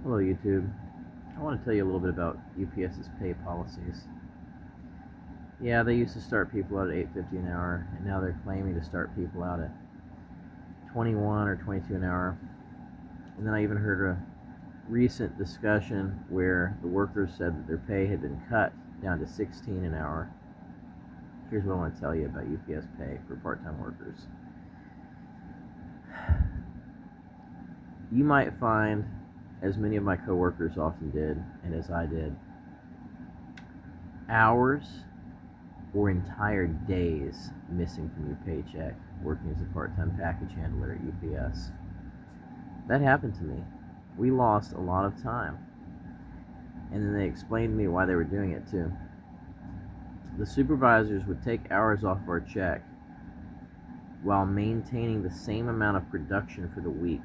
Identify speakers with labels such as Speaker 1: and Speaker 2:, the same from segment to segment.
Speaker 1: Hello YouTube. I want to tell you a little bit about UPS's pay policies. Yeah, they used to start people out at $8.50 an hour, and now they're claiming to start people out at $21 or $22 an hour. And then I even heard a recent discussion where the workers said that their pay had been cut down to $16 an hour. Here's what I want to tell you about UPS pay for part-time workers. You might find, as many of my coworkers often did, and as I did, hours or entire days missing from your paycheck working as a part-time package handler at UPS. That happened to me. We lost a lot of time. And then they explained to me why they were doing it too. The supervisors would take hours off our check while maintaining the same amount of production for the week,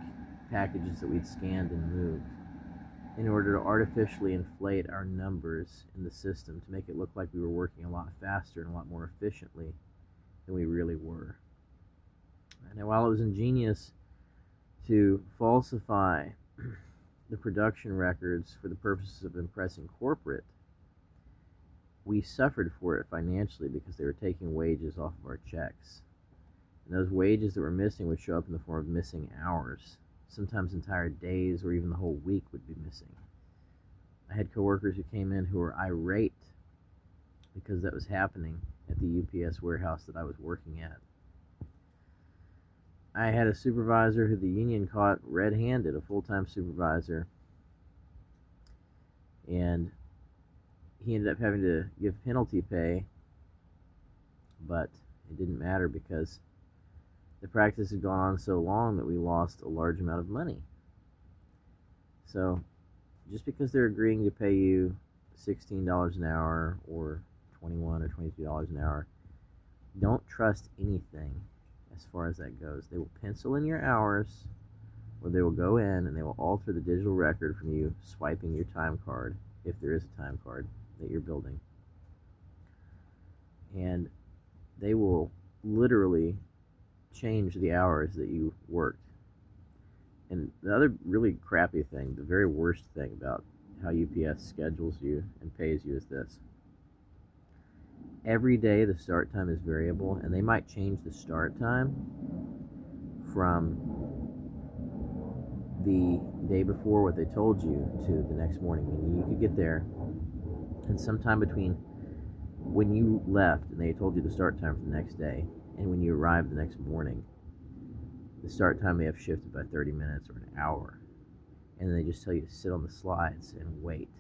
Speaker 1: packages that we'd scanned and moved, in order to artificially inflate our numbers in the system to make it look like we were working a lot faster and a lot more efficiently than we really were. And while it was ingenious to falsify the production records for the purposes of impressing corporate, we suffered for it financially because they were taking wages off of our checks. And those wages that were missing would show up in the form of missing hours. Sometimes entire days or even the whole week would be missing. I had coworkers who came in who were irate because that was happening at the UPS warehouse that I was working at. I had a supervisor who the union caught red-handed, a full-time supervisor, and he ended up having to give penalty pay, but it didn't matter because the practice had gone on so long that we lost a large amount of money. So just because they're agreeing to pay you $16 an hour or $21 or $22 an hour, don't trust anything as far as that goes. They will pencil in your hours, or they will go in and they will alter the digital record from you swiping your time card, if there is a time card that you're building. And they will literally change the hours that you worked. And the other really crappy thing, the very worst thing about how UPS schedules you and pays you is this. Every day the start time is variable, and they might change the start time from the day before what they told you to the next morning. Meaning you could get there, and sometime between when you left and they told you the start time for the next day and when you arrived the next morning, the start time may have shifted by 30 minutes or an hour. And then they just tell you to sit on the slides and wait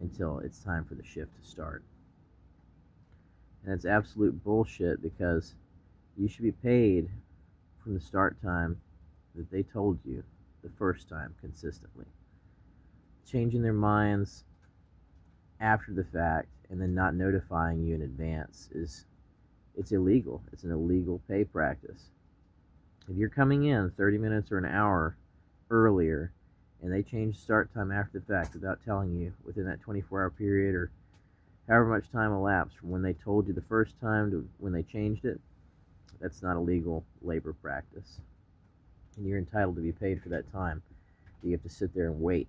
Speaker 1: until it's time for the shift to start. And it's absolute bullshit because you should be paid from the start time that they told you the first time consistently. Changing their minds after the fact and then not notifying you in advance it's illegal. It's an illegal pay practice. If you're coming in 30 minutes or an hour earlier and they change start time after the fact without telling you within that 24-hour period or however much time elapsed from when they told you the first time to when they changed it, that's not a legal labor practice. And you're entitled to be paid for that time. You have to sit there and wait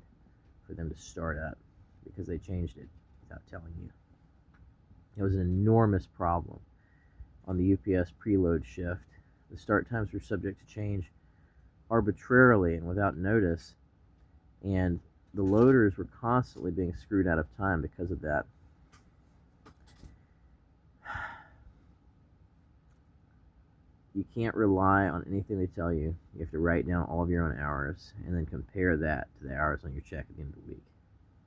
Speaker 1: for them to start up because they changed it without telling you. It was an enormous problem on the UPS preload shift. The start times were subject to change arbitrarily and without notice, and the loaders were constantly being screwed out of time because of that. You can't rely on anything they tell you. You have to write down all of your own hours and then compare that to the hours on your check at the end of the week.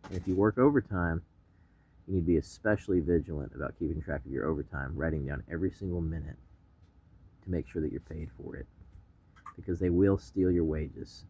Speaker 1: And if you work overtime, you need to be especially vigilant about keeping track of your overtime, writing down every single minute to make sure that you're paid for it, because they will steal your wages.